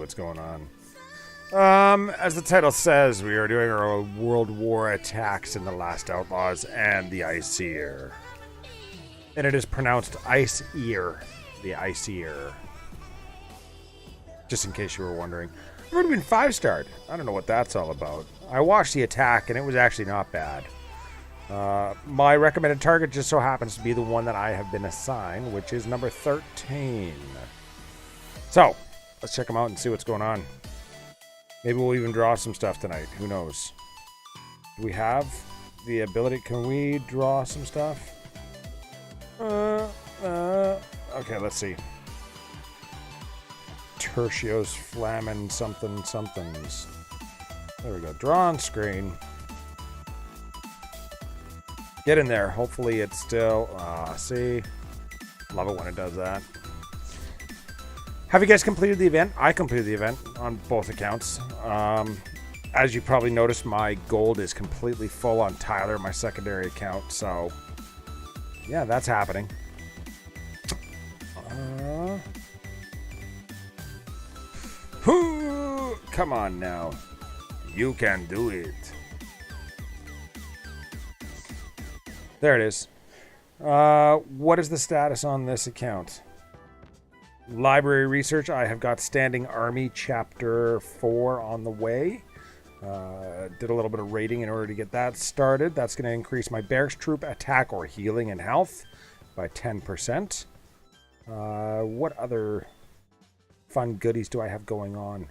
what's going on. As the title says, we are doing our World War attacks in the Last-Outlaws and the IceEar. And it is pronounced IceEar. The IceEar. Just in case you were wondering. I've already been 5-starred. I don't know what that's all about. I watched the attack and it was actually not bad. My recommended target just so happens to be the one that I have been assigned, which is number 13. So, let's check them out and see what's going on. Maybe we'll even draw some stuff tonight. Who knows? Do we have the ability? Can we draw some stuff? Okay, let's see. Tertios, Flamin, somethings. There we go. Draw on screen. Get in there. Hopefully it's still... see? Love it when it does that. Have you guys completed the event? I completed the event on both accounts. As you probably noticed, my gold is completely full on Tyler, my secondary account. So, yeah, that's happening. Come on now. You can do it. There it is. What is the status on this account? Library research. I have got Standing Army Chapter 4 on the way. Did a little bit of raiding in order to get that started. That's going to increase my Barracks Troop attack or healing and health by 10%. What other fun goodies do I have going on?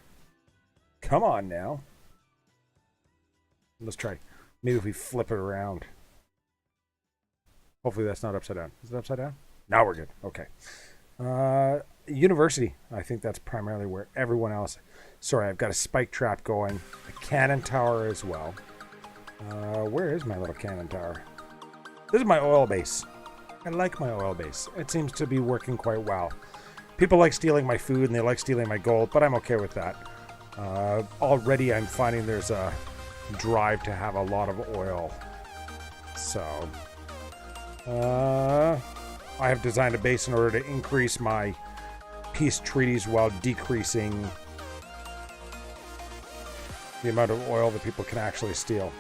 Come on now. Let's try. Maybe if we flip it around. Hopefully that's not upside down. Is it upside down? Now we're good. Okay. University. I think that's primarily where everyone else... Sorry, I've got a spike trap going. A cannon tower as well. Where is my little cannon tower? This is my oil base. I like my oil base. It seems to be working quite well. People like stealing my food and they like stealing my gold, but I'm okay with that. Already I'm finding there's a drive to have a lot of oil. So... I have designed a base in order to increase my peace treaties while decreasing the amount of oil that people can actually steal.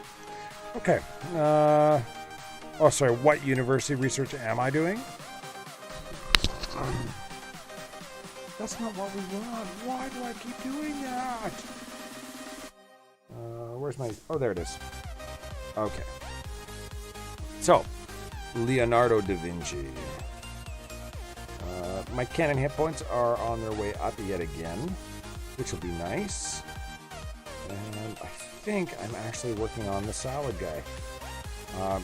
Okay. Oh, sorry. What university research am I doing? That's not what we want. Why do I keep doing that? Where's my... Oh, there it is. Okay. So... Leonardo da Vinci. My cannon hit points are on their way up yet again, which will be nice. And I think I'm actually working on the salad guy.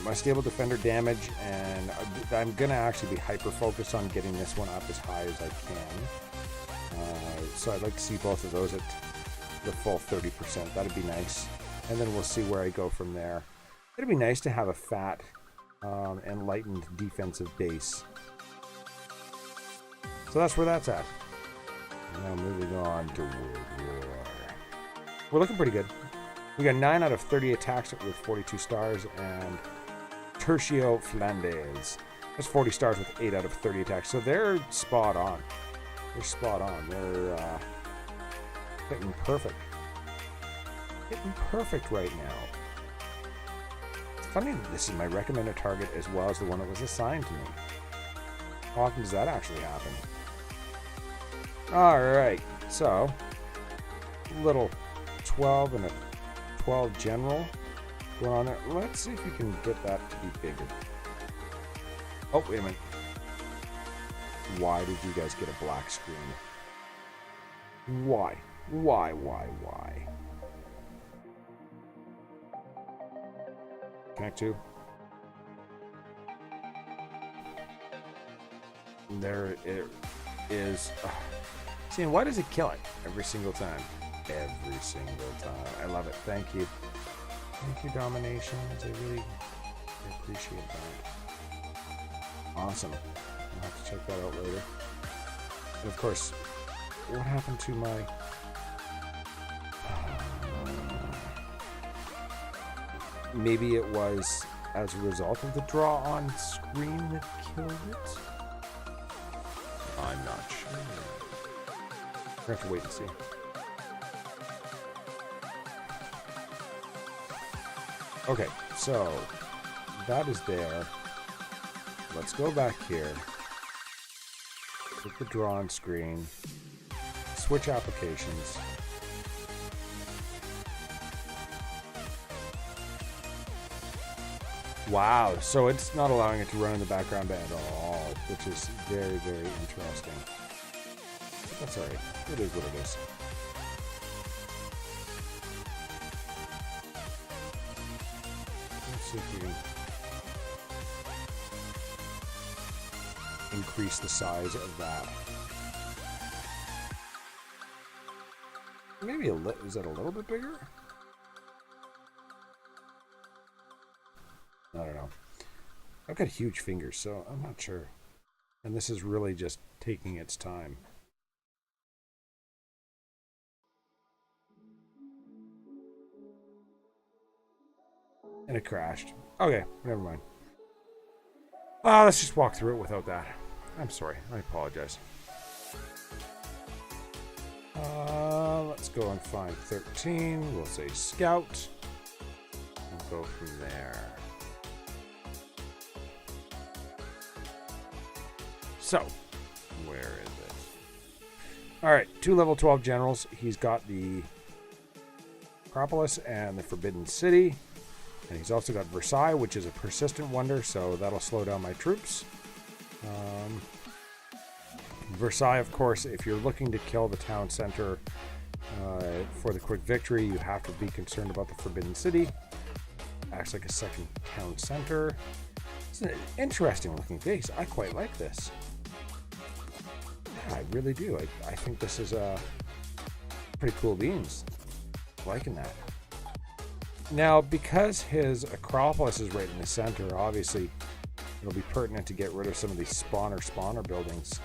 My stable defender damage, and I'm going to actually be hyper-focused on getting this one up as high as I can. So I'd like to see both of those at the full 30%. That'd be nice. And then we'll see where I go from there. It'd be nice to have a fat... enlightened defensive base. So that's where that's at. Now moving on to World War. We're looking pretty good. We got 9 out of 30 attacks with 42 stars, and Tertio Flandes. That's 40 stars with 8 out of 30 attacks. So they're spot on. They're spot on. They're hitting perfect. Hitting perfect right now. Funny that this is my recommended target as well as the one that was assigned to me. How often does that actually happen? Alright, so little 12 and a 12 general going on there. Let's see if we can get that to be bigger. Oh, wait a minute. Why did you guys get a black screen? Why? Why? Connect to. There it is. See, why does it kill it every single time? Every single time. I love it. Thank you. Thank you, DomiNations. I really appreciate that. Awesome. I'll have to check that out later. And of course, what happened to my... Maybe it was as a result of the draw on screen that killed it? I'm not sure. We're going to have to wait and see. Okay, so that is there. Let's go back here. Click the draw on screen. Switch applications. Wow, so it's not allowing it to run in the background at all, which is very, very interesting. But that's alright. It is what it is. Let's see if we can increase the size of that. Maybe is that a little bit bigger? I don't know. I've got huge fingers, so I'm not sure. And this is really just taking its time. And it crashed. Okay, never mind. Let's just walk through it without that. I'm sorry. I apologize. Let's go and find 13. We'll say Scout. And go from there. So, where is it? Alright, 2 level 12 generals. He's got the Acropolis and the Forbidden City. And he's also got Versailles, which is a persistent wonder, so that'll slow down my troops. Versailles, of course, if you're looking to kill the town center for the quick victory, you have to be concerned about the Forbidden City. Acts like a second town center. It's an interesting looking base. I quite like this. I really do. I think this is pretty cool beans. Liking that. Now, because his Acropolis is right in the center, obviously it'll be pertinent to get rid of some of these spawner buildings.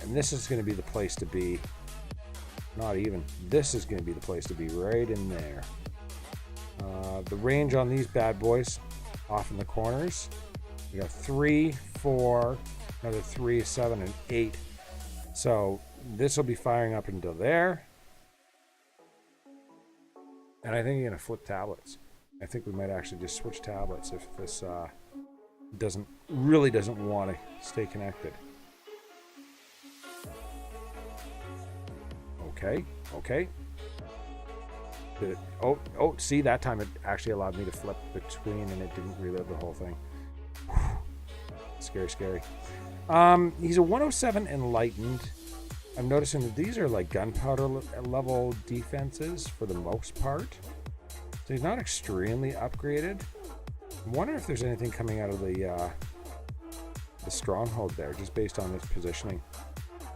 And this is going to be the place to be. Not even. This is going to be the place to be, right in there. The range on these bad boys, off in the corners, we got 3, 4, another 3, 7, and 8. So this will be firing up into there. And I think you're going to flip tablets. I think we might actually just switch tablets if this really doesn't want to stay connected. Okay. Oh, see, that time it actually allowed me to flip between and it didn't relive the whole thing. Scary. He's a 107 enlightened. I'm noticing that these are like gunpowder level defenses for the most part. So he's not extremely upgraded. I wonder if there's anything coming out of the stronghold there, just based on his positioning.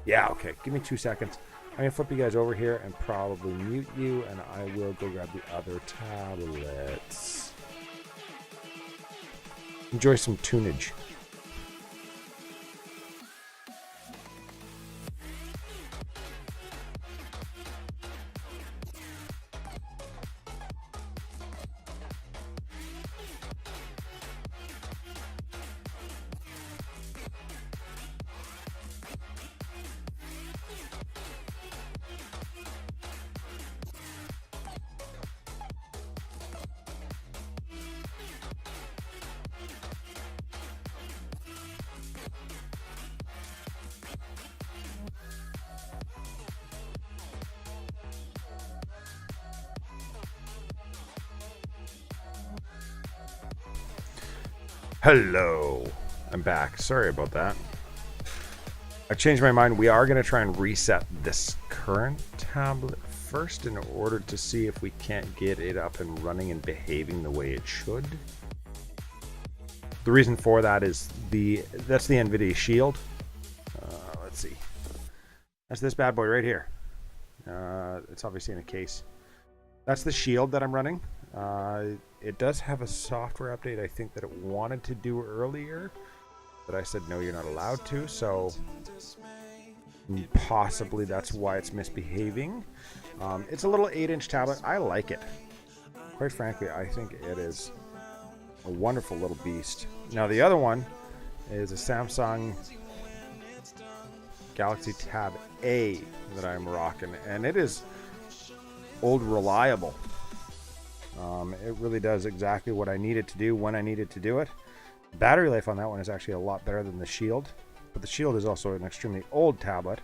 Yeah, okay. Give me 2 seconds. I'm going to flip you guys over here and probably mute you, and I will go grab the other tablets. Enjoy some tunage. Hello, I'm back. Sorry about that. I changed my mind. We are going to try and reset this current tablet first in order to see if we can't get it up and running and behaving the way it should. The reason for that is that's the NVIDIA Shield. Let's see. That's this bad boy right here. It's obviously in a case. That's the Shield that I'm running. It does have a software update I think that it wanted to do earlier, but I said no, you're not allowed to, so possibly that's why it's misbehaving. It's a little 8-inch tablet. I like it. Quite frankly, I think it is a wonderful little beast. Now the other one is a Samsung Galaxy Tab A that I'm rocking, and it is old reliable. It really does exactly what I need it to do when I need it to do it. Battery life on that one is actually a lot better than the Shield, but the Shield is also an extremely old tablet,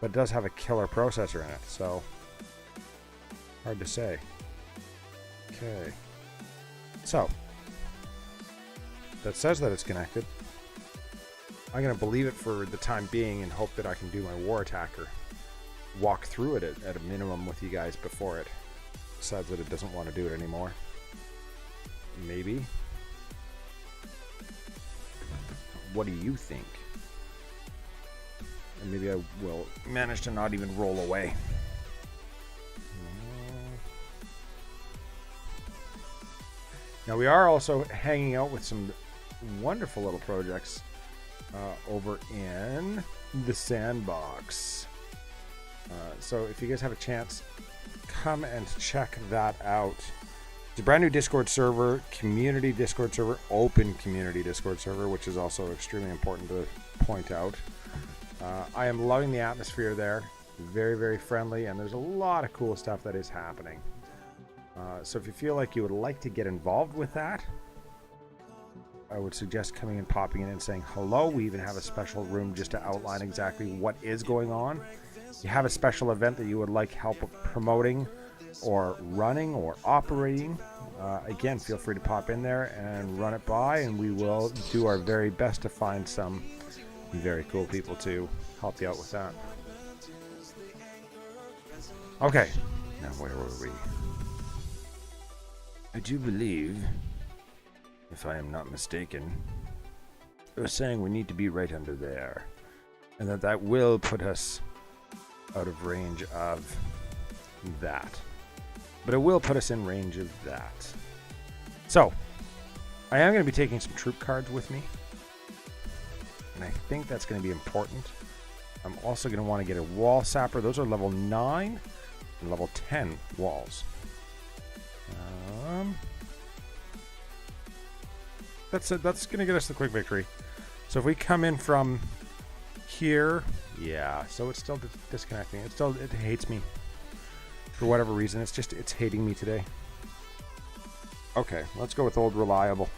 but it does have a killer processor in it, so hard to say. Okay, so that says that it's connected. I'm going to believe it for the time being and hope that I can do my War Attacker. Walk through it at a minimum with you guys before it decides that it doesn't want to do it anymore. Maybe. What do you think? And maybe I will manage to not even roll away. Now we are also hanging out with some wonderful little projects over in the Sandbox. So if you guys have a chance, come and check that out. It's a brand new Discord server, community Discord server, open community Discord server, which is also extremely important to point out. I am loving the atmosphere there. Very, very friendly, and there's a lot of cool stuff that is happening. So if you feel like you would like to get involved with that, I would suggest coming and popping in and saying hello. We even have a special room just to outline exactly what is going on. If you have a special event that you would like help promoting or running or operating, again, feel free to pop in there and run it by, and we will do our very best to find some very cool people to help you out with that. Okay, now where were we? I do believe, if I am not mistaken, it was saying we need to be right under there, and that will put us out of range of that. But it will put us in range of that. So, I am going to be taking some troop cards with me, and I think that's going to be important. I'm also going to want to get a wall sapper. Those are level 9 and level 10 walls. That's going to get us the quick victory. So if we come in from here, yeah, so it's still disconnecting. It hates me for whatever reason. It's hating me today. Okay, let's go with old reliable.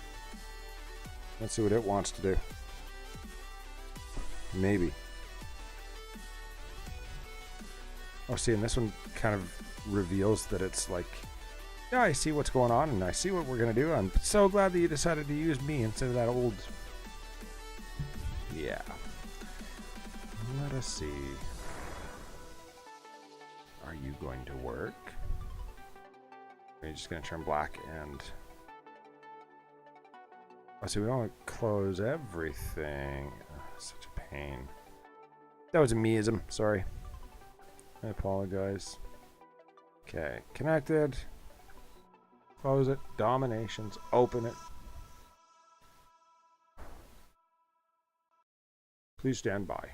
Let's see what it wants to do. Maybe. Oh, see, and this one kind of reveals that it's like, yeah, I see what's going on, and I see what we're going to do. I'm so glad that you decided to use me instead of that old... Yeah. Let us see. Are you going to work? Are you just going to turn black and... Oh, so we want to close everything. Oh, such a pain. That was a meism. Sorry. I apologize. Okay. Connected. Close it. DomiNations. Open it. Please stand by.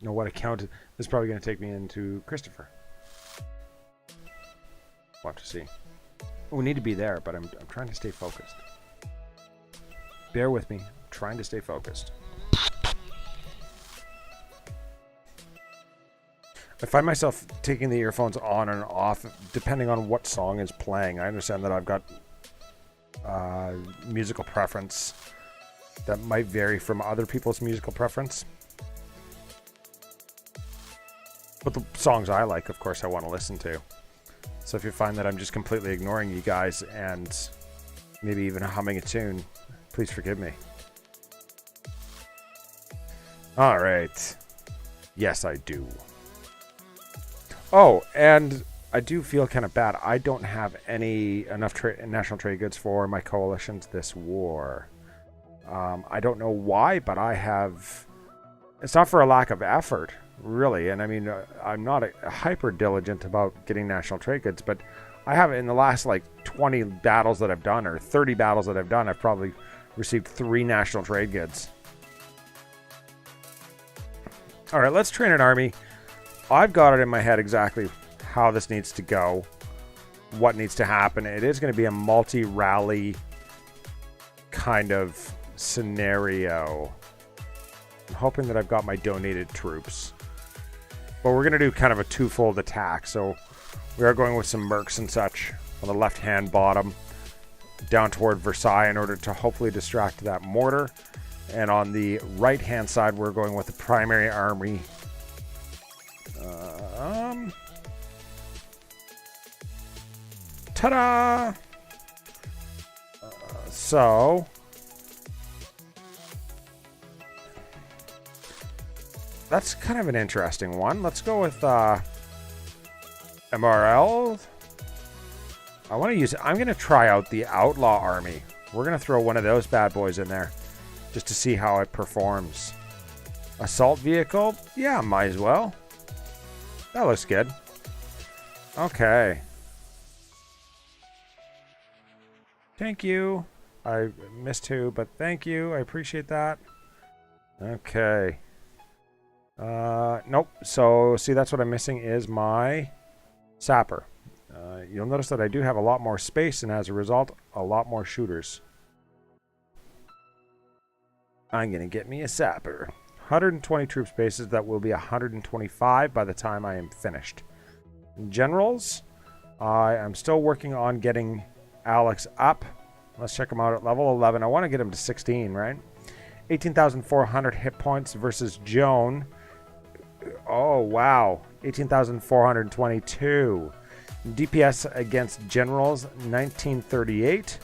You know what account? This is probably going to take me into Christopher. We'll have to see. We need to be there, but I'm trying to stay focused. Bear with me. I'm trying to stay focused. I find myself taking the earphones on and off depending on what song is playing. I understand that I've got musical preference that might vary from other people's musical preference. But the songs I like, of course, I want to listen to. So if you find that I'm just completely ignoring you guys and maybe even humming a tune, please forgive me. All right. Yes, I do. Oh, and I do feel kind of bad. I don't have enough national trade goods for my coalitions this war. I don't know why, but I have... It's not for a lack of effort, really. And I mean, I'm not hyper diligent about getting national trade goods, but I have in the last like 20 battles that I've done, or 30 battles that I've done, I've probably received 3 national trade goods. All right, let's train an army. I've got it in my head exactly how this needs to go, what needs to happen. It is going to be a multi-rally kind of scenario. I'm hoping that I've got my donated troops. But we're going to do kind of a twofold attack, so we are going with some mercs and such. on the left-hand bottom down toward Versailles in order to hopefully distract that mortar. And on the right-hand side, we're going with the primary army. Ta-da! So that's kind of an interesting one. Let's go with MRL. I'm going to try out the Outlaw Army. We're going to throw one of those bad boys in there just to see how it performs. Assault vehicle? Yeah, might as well. That looks good. Okay. Thank you. I missed 2, but thank you. I appreciate that. Okay. Nope. So, see, that's what I'm missing is my sapper. You'll notice that I do have a lot more space, and as a result, a lot more shooters. I'm going to get me a sapper. 120 troop spaces. That will be 125 by the time I am finished. Generals. I am still working on getting Alex up. Let's check him out at level 11. I want to get him to 16, right? 18,400 hit points versus Joan. Oh, wow. 18,422. DPS against generals, 1938.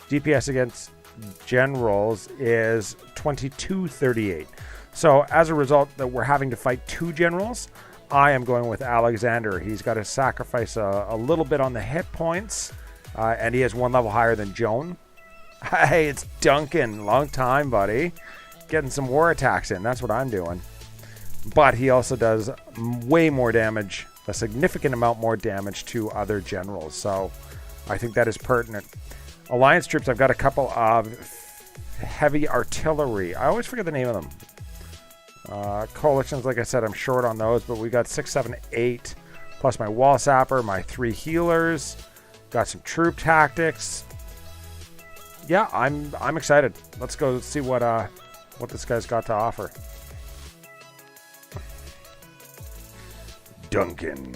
DPS against generals is 2238. So as a result that we're having to fight 2 generals, I am going with Alexander. He's got to sacrifice a little bit on the hit points, and he is 1 level higher than Joan. Hey, it's Duncan. Long time, buddy. Getting some war attacks in. That's what I'm doing. But he also does way more damage, a significant amount more damage to other generals. So I think that is pertinent. Alliance troops, I've got a couple of heavy artillery. I always forget the name of them. Coalitions, like I said, I'm short on those, but we got 6, 7, 8, plus my wall sapper, my 3 healers. Got some troop tactics. Yeah, I'm excited. Let's go see what this guy's got to offer. Duncan.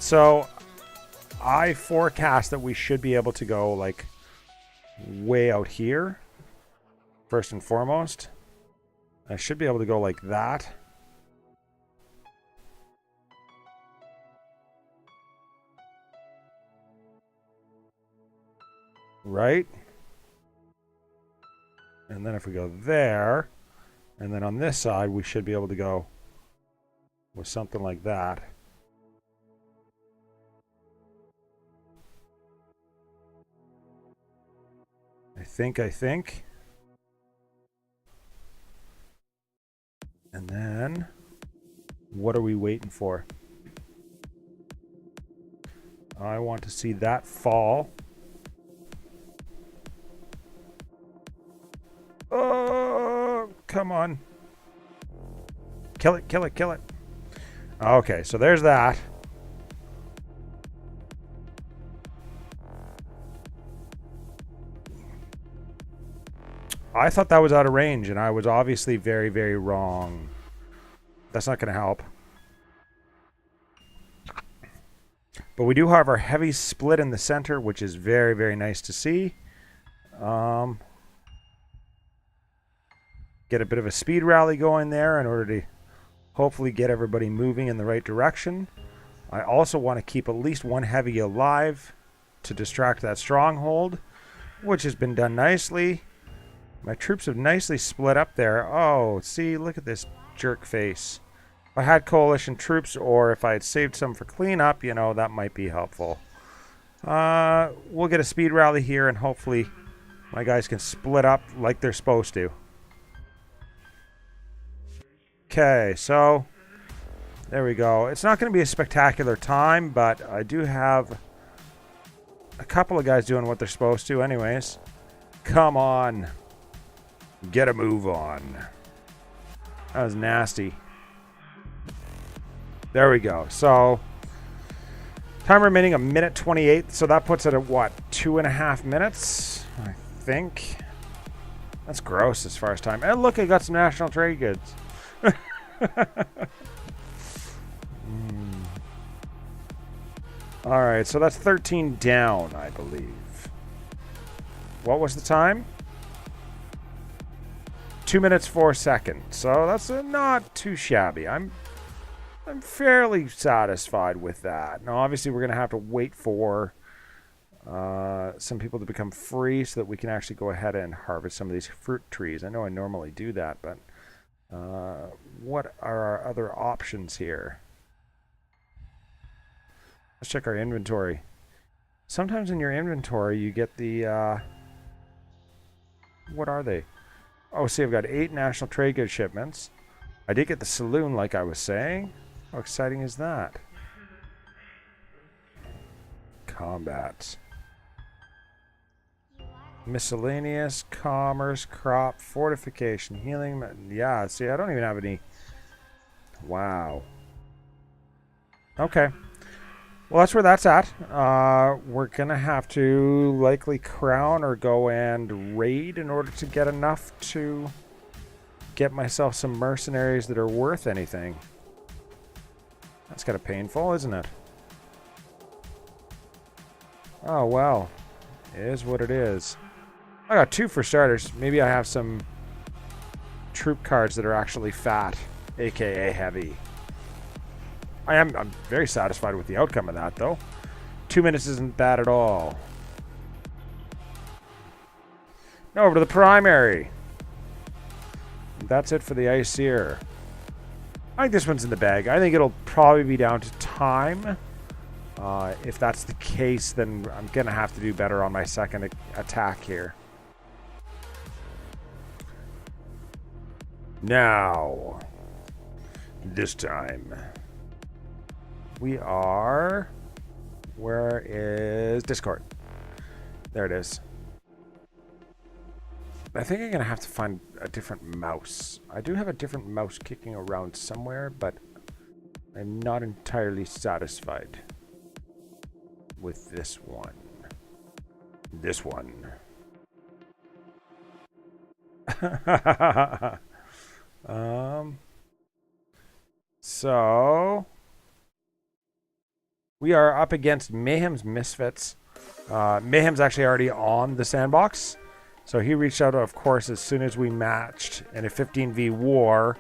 So I forecast that we should be able to go like way out here. First and foremost, I should be able to go like that. Right? And then if we go there, and then on this side, we should be able to go with something like that. I think. And then, what are we waiting for? I want to see that fall. Oh, come on. Kill it, kill it, kill it. Okay, so there's that. I thought that was out of range, and I was obviously very, very wrong. That's not going to help. But we do have our heavy split in the center, which is very, very nice to see. Get a bit of a speed rally going there in order to hopefully get everybody moving in the right direction. I also want to keep at least 1 heavy alive to distract that stronghold, which has been done nicely. My troops have nicely split up there. Oh, see, look at this jerk face. If I had coalition troops, or if I had saved some for cleanup, you know, that might be helpful. We'll get a speed rally here, and hopefully my guys can split up like they're supposed to. Okay, so there we go. It's not going to be a spectacular time, but I do have a couple of guys doing what they're supposed to anyways. Come on. Get a move on. That was nasty. There we go. So, time remaining 1:28. So that puts it at what? 2.5 minutes? I think. That's gross as far as time. And look, I got some national trade goods. All right, so that's 13 down, I believe. What was the time? 2 minutes 4 seconds. So that's not too shabby. I'm fairly satisfied with that. Now, obviously, we're going to have to wait for some people to become free so that we can actually go ahead and harvest some of these fruit trees. I know I normally do that, but what are our other options here? Let's check our inventory. Sometimes in your inventory, you get the... what are they? Oh, see, I've got 8 national trade goods shipments. I did get the saloon, like I was saying. How exciting is that? Combat. Miscellaneous, commerce, crop, fortification, healing. Yeah, see, I don't even have any. Wow. Okay. Well, that's where that's at. We're going to have to likely crown or go and raid in order to get enough to get myself some mercenaries that are worth anything. That's kind of painful, isn't it? Oh, well. It is what it is. I got 2 for starters. Maybe I have some troop cards that are actually fat, aka heavy. I'm very satisfied with the outcome of that, though. 2 minutes isn't bad at all. Now over to the primary. That's it for the IceEar. I think this one's in the bag. I think it'll probably be down to time. If that's the case, then I'm going to have to do better on my second attack here. Now, this time, we are... Where is Discord? There it is. I think I'm going to have to find a different mouse. I do have a different mouse kicking around somewhere, but I'm not entirely satisfied with this one. This one. So we are up against Mayhem'sMISFITS. Mayhem's actually already on the Sandbox. So he reached out, of course, as soon as we matched in a 15v war.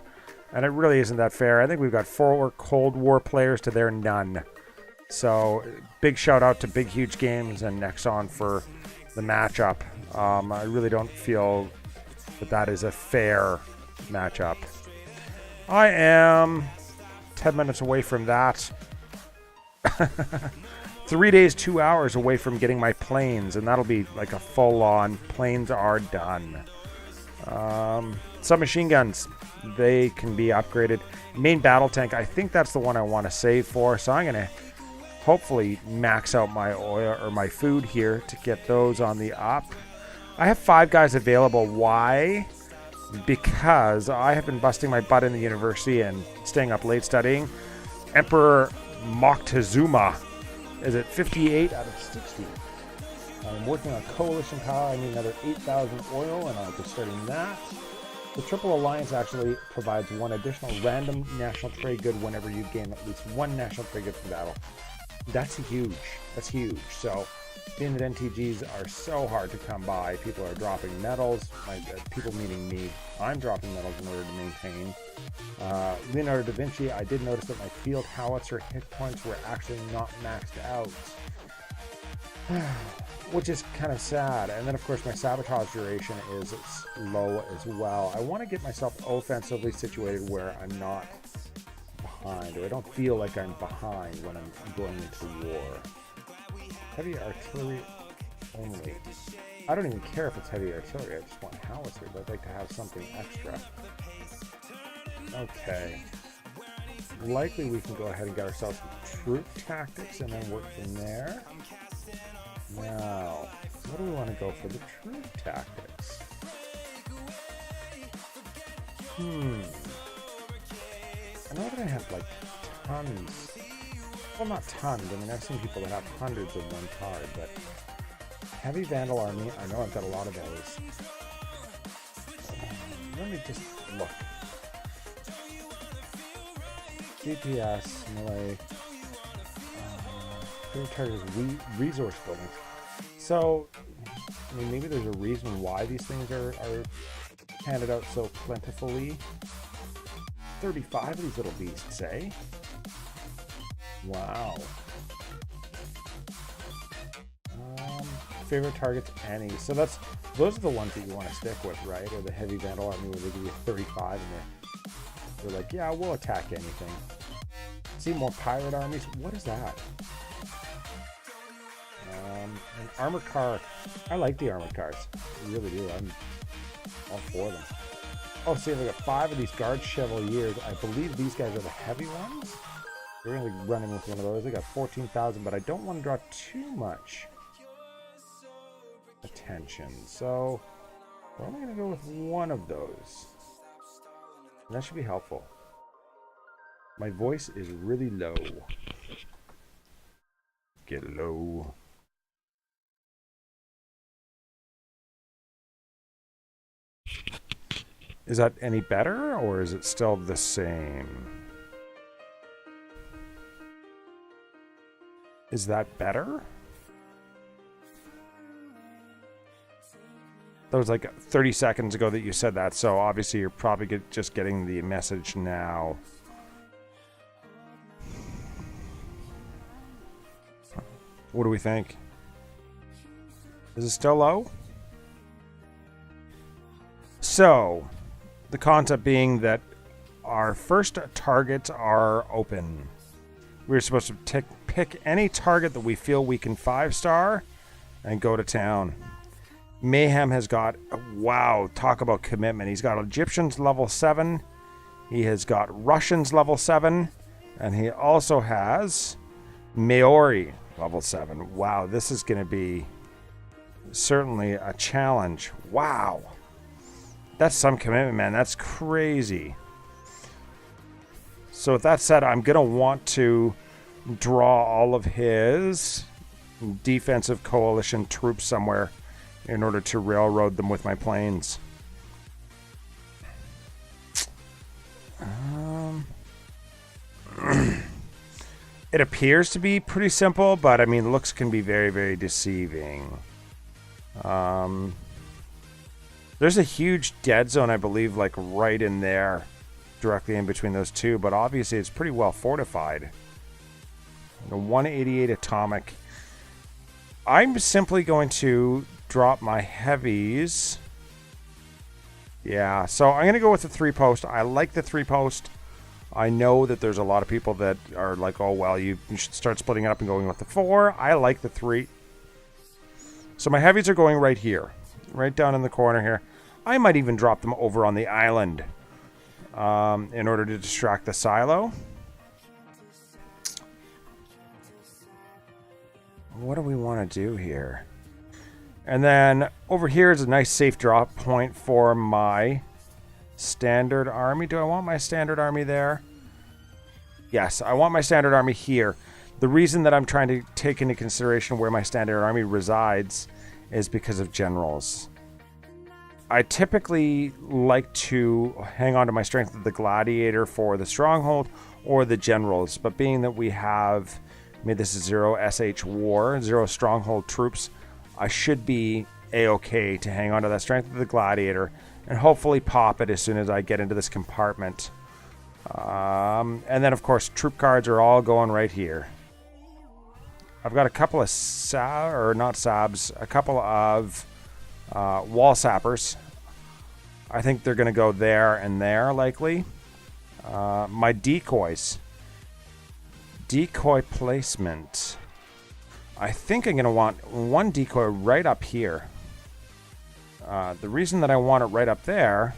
And it really isn't that fair. I think we've got 4 Cold War players to their none. So big shout out to Big Huge Games and Nexon for the matchup. I really don't feel that that is a fair matchup. I am 10 minutes away from that. 3 days, 2 hours away from getting my planes, and that'll be like a full-on planes are done. Submachine guns, they can be upgraded. Main battle tank, I think that's the one I want to save for, so I'm going to hopefully max out my oil or my food here to get those on the up. I have 5 guys available. Why? Because I have been busting my butt in the university and staying up late studying. Emperor Moctezuma is at 58 out of 60. I'm working on coalition power. I need another 8,000 oil, and I'll be starting that. The Triple Alliance actually provides 1 additional random national trade good whenever you gain at least 1 national trade good from battle. That's huge. That's huge. So, being that NTGs are so hard to come by, people are dropping medals. People meaning me. I'm dropping medals in order to maintain. Leonardo da Vinci, I did notice that my field howitzer hit points were actually not maxed out. Which is kind of sad. And then, of course, my sabotage duration is low as well. I want to get myself offensively situated where I'm not behind, or I don't feel like I'm behind when I'm going into war. Heavy artillery only. I don't even care if it's heavy artillery. I just want howitzer, but I'd like to have something extra. Okay. Likely we can go ahead and get ourselves some troop tactics and then work from there. Now, what do we want to go for the troop tactics? I know that I have like tons. Well, not tons. I mean, I've seen people that have hundreds of one card, but heavy vandal army, I know I've got a lot of those. Let me just look. DPS, melee. Favorite target is resource buildings. So, I mean, maybe there's a reason why these things are handed out so plentifully. 35 of these little beasts, eh? Wow. Favorite targets, any. So those are the ones that you want to stick with, right? Or the heavy vandal army where they give you 35 and they're like, yeah, we'll attack anything. See more pirate armies. What is that? An armored car. I like the armored cars. I really do. I'm all for them. Oh, see, we got 5 of these guard chevaliers. I believe these guys are the heavy ones. We're going to be running with one of those. They got 14,000, but I don't want to draw too much attention. So we're only going to go with one of those. And that should be helpful. My voice is really low. Get low. Is that any better, or is it still the same? Is that better? That was like 30 seconds ago that you said that, so obviously you're probably just getting the message now. What do we think? Is it still low? So, the concept being that our first targets are open. We're supposed to pick any target that we feel we can 5-star and go to town. Mayhem has got, wow, talk about commitment. He's got Egyptians level 7. He has got Russians level 7. And he also has Maori level 7. Wow, this is going to be certainly a challenge. Wow. That's some commitment, man. That's crazy. So with that said, I'm going to want to draw all of his defensive coalition troops somewhere in order to railroad them with my planes. It appears to be pretty simple, but I mean, looks can be very, very deceiving. There's a huge dead zone, I believe, like right in there, directly in between those two, but obviously it's pretty well fortified. The 188 atomic. I'm simply going to drop my heavies. Yeah, so I'm going to go with the 3-post. I like the 3-post. I know that there's a lot of people that are like, oh, well, you should start splitting it up and going with the 4. I like the 3. So my heavies are going right here. Right down in the corner here. I might even drop them over on the island in order to distract the silo. What do we want to do here? And then over here is a nice safe drop point for my standard army. Do I want my standard army there? Yes, I want my standard army here. The reason that I'm trying to take into consideration where my standard army resides is because of generals. I typically like to hang on to my strength of the gladiator for the stronghold or the generals, but being that we have made this a 0 SH war, 0 stronghold troops, I should be a-okay to hang on to that strength of the gladiator and hopefully pop it as soon as I get into this compartment. And then, of course, troop cards are all going right here. I've got a couple of a couple of wall sappers. I think they're going to go there and there, likely. My decoys. Decoy placement. I think I'm going to want one decoy right up here. The reason that I want it right up there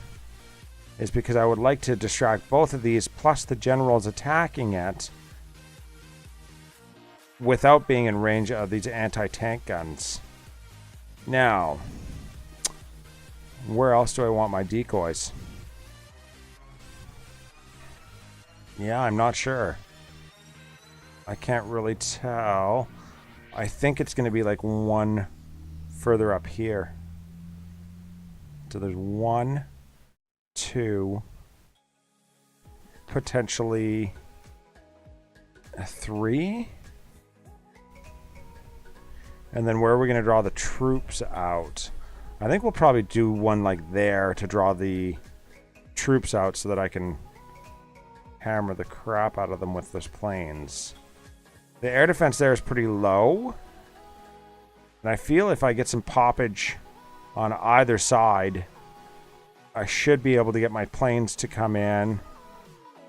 is because I would like to distract both of these plus the generals attacking it without being in range of these anti-tank guns. Now, where else do I want my decoys? Yeah, I'm not sure. I can't really tell. I think it's going to be like one further up here. So there's 1, 2, potentially a 3. And then where are we going to draw the troops out? I think we'll probably do one like there to draw the troops out so that I can hammer the crap out of them with those planes. The air defense there is pretty low. And I feel if I get some poppage on either side, I should be able to get my planes to come in.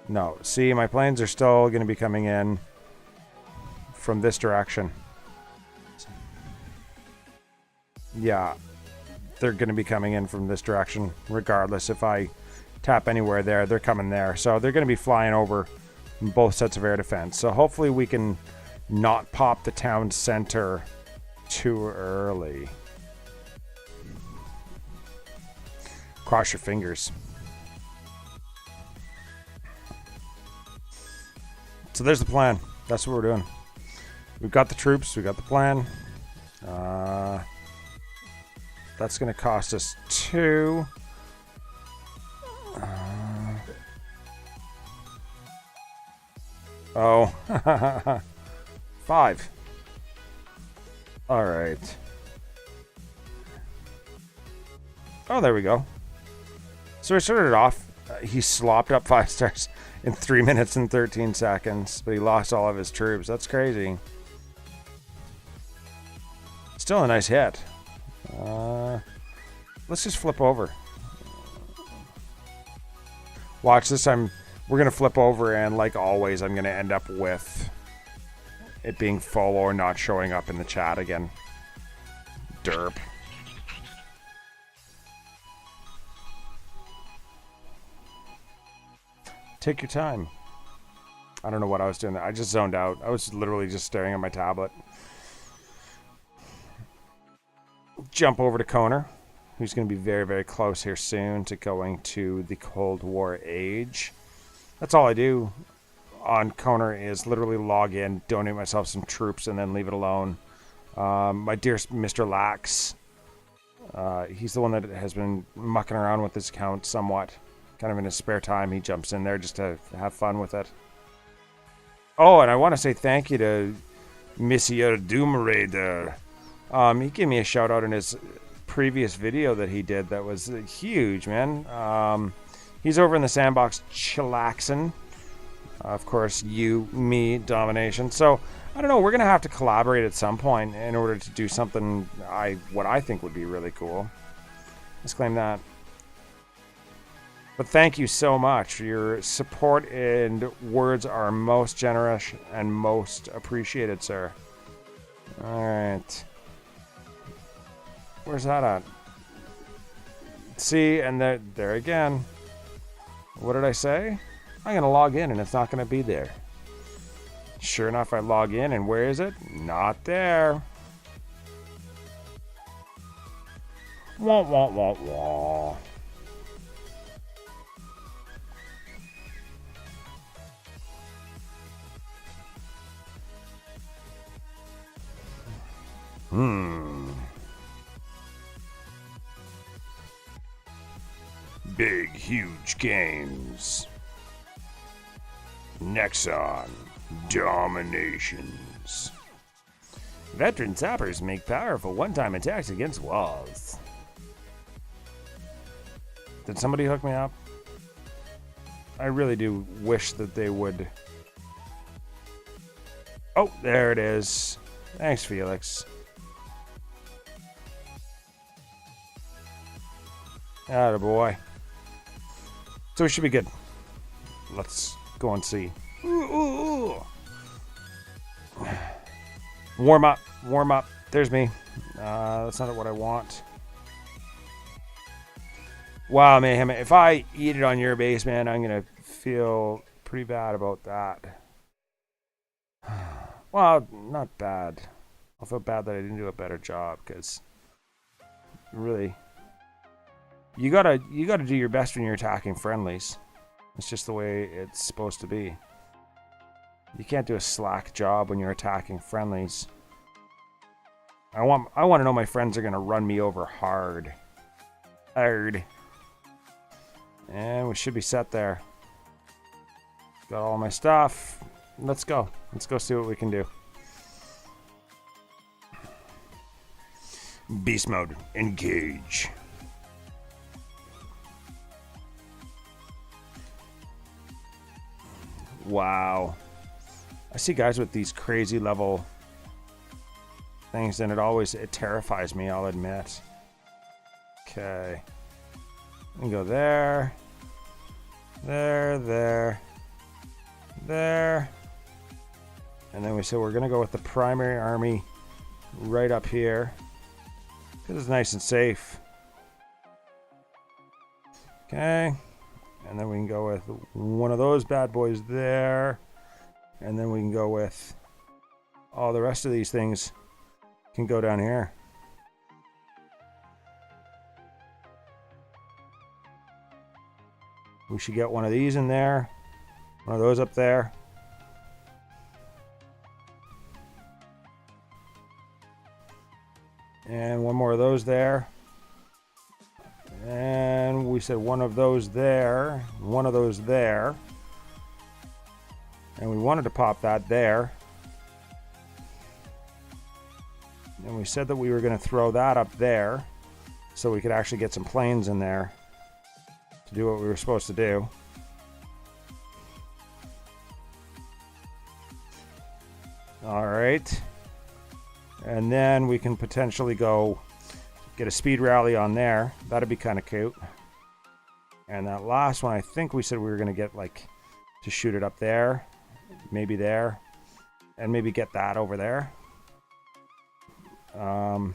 No, see, my planes are still going to be coming in from this direction. Yeah, they're going to be coming in from this direction regardless. If I tap anywhere there, they're coming there. So they're going to be flying over both sets of air defense. So hopefully we can not pop the town center too early. Cross your fingers. So there's the plan. That's what we're doing. We've got the troops. We've got the plan. That's going to cost us 2. Oh. 5. All right. Oh, there we go. So we started off. He slopped up 5 stars in 3 minutes and 13 seconds, but he lost all of his troops. That's crazy. Still a nice hit. Let's just flip over. Watch this time. We're going to flip over, and like always, I'm going to end up with it being full or not showing up in the chat again. Derp. Take your time. I don't know what I was doing there. I just zoned out. I was literally just staring at my tablet. Jump over to Koner, who's going to be very, very close here soon to going to the Cold War age. That's all I do on Koner is literally log in, donate myself some troops, and then leave it alone. My dear Mr. Lax, he's the one that has been mucking around with this account somewhat. Kind of in his spare time, he jumps in there just to have fun with it. Oh, and I want to say thank you to Monsieur Doomeraider. He gave me a shout out in his previous video that he did that was huge, man. He's over in the Sandbox chillaxing. Of course, you, me, DomiNations. So, I don't know, we're going to have to collaborate at some point in order to do something what I think would be really cool. Let's claim that. But thank you so much. Your support and words are most generous and most appreciated, sir. Alright. Where's that at? See, and there again. What did I say? I'm going to log in and it's not going to be there. Sure enough, I log in and where is it? Not there. Wah, wah, wah, wah. Big, huge games. Nexon, DomiNations. Veteran sappers make powerful one-time attacks against walls. Did somebody hook me up? I really do wish that they would. Oh, there it is. Thanks, Felix. Attaboy. So we should be good. Let's go and see. Ooh. Warm up. Warm up. There's me. That's not what I want. Wow, Mayhem. If I eat it on your base, man, I'm going to feel pretty bad about that. Well, not bad. I feel bad that I didn't do a better job, because really, you gotta do your best when you're attacking friendlies. It's just the way it's supposed to be. You can't do a slack job when you're attacking friendlies. I want to know my friends are gonna run me over hard. Hard. And we should be set there. Got all my stuff. let's go. Let's go see what we can do. Beast mode, engage. Wow. I see guys with these crazy level things, and it terrifies me, I'll admit. Okay. We can go there. There. And then we said we're going to go with the primary army right up here, because it's nice and safe. Okay. And then we can go with one of those bad boys there. And then we can go with all the rest of these things can go down here. We should get one of these in there. One of those up there. And one more of those there. And we said one of those there. One of those there. And we wanted to pop that there. And we said that we were going to throw that up there so we could actually get some planes in there to do what we were supposed to do. All right. And then we can potentially go get a speed rally on there. That'd be kind of cute. And that last one, I think we said we were going to get like to shoot it up there. Maybe there. And maybe get that over there. Are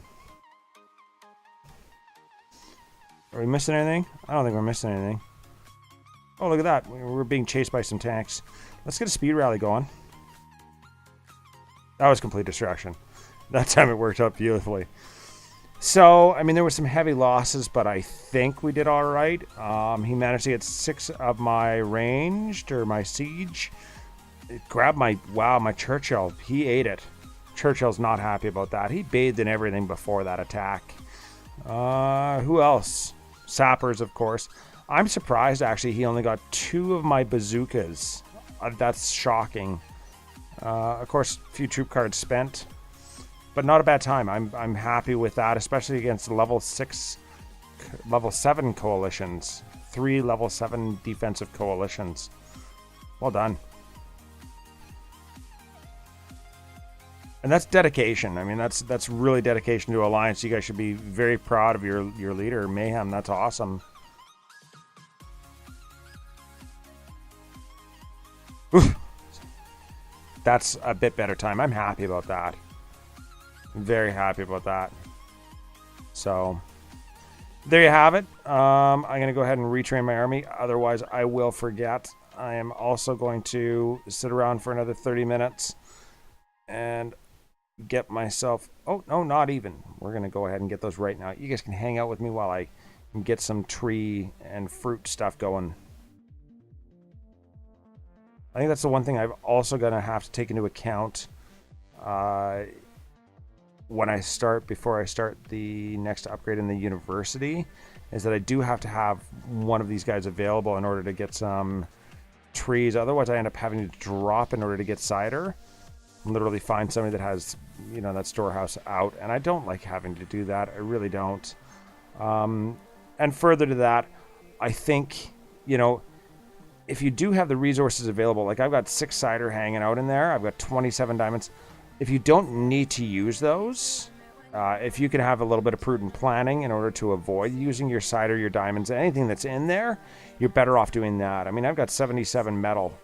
we missing anything? I don't think we're missing anything. Oh, look at that. We're being chased by some tanks. Let's get a speed rally going. That was complete distraction. That time it worked out beautifully. So, I mean, there were some heavy losses, but I think we did all right. He managed to get 6 of my ranged, or my siege. It grabbed my Churchill. He ate it. Churchill's not happy about that. He bathed in everything before that attack. Who else? Sappers, of course. I'm surprised, actually, he only got 2 of my bazookas. That's shocking. Of course, a few troop cards spent. But not a bad time. I'm happy with that, especially against level 7 coalitions. 3 level 7 defensive coalitions. Well done. And that's dedication. I mean, that's really dedication to Alliance. You guys should be very proud of your leader, Mayhem. That's awesome. Oof. That's a bit better time. I'm happy about that. Very happy about that. So, there you have it. I'm going to go ahead and retrain my army. Otherwise, I will forget. I am also going to sit around for another 30 minutes and get myself... Oh, no, not even. We're going to go ahead and get those right now. You guys can hang out with me while I get some tree and fruit stuff going. I think that's the one thing I've also going to have to take into account before I start the next upgrade in the university, is that I do have to have one of these guys available in order to get some trees. Otherwise, I end up having to drop in order to get cider. Literally find somebody that has, that storehouse out, and I don't like having to do that. I really don't. And further to that, I think, if you do have the resources available, like I've got 6 cider hanging out in there, I've got 27 diamonds. If you don't need to use those, if you can have a little bit of prudent planning in order to avoid using your cider, your diamonds, anything that's in there, you're better off doing that. I mean, I've got 77 metal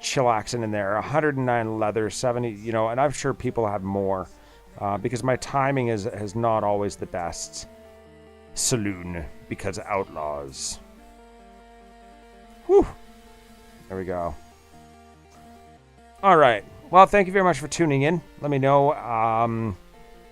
chillaxing in there, 109 leather, 70, and I'm sure people have more because my timing has not always the best. Saloon, because outlaws. Whew. There we go. All right. Well, thank you very much for tuning in. Let me know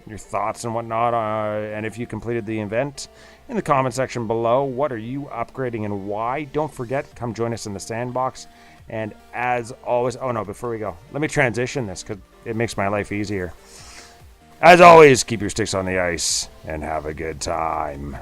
your thoughts and whatnot, and if you completed the event in the comment section below. What are you upgrading and why? Don't forget, come join us in the Sandbox. And as always, before we go, let me transition this because it makes my life easier. As always, keep your sticks on the ice and have a good time.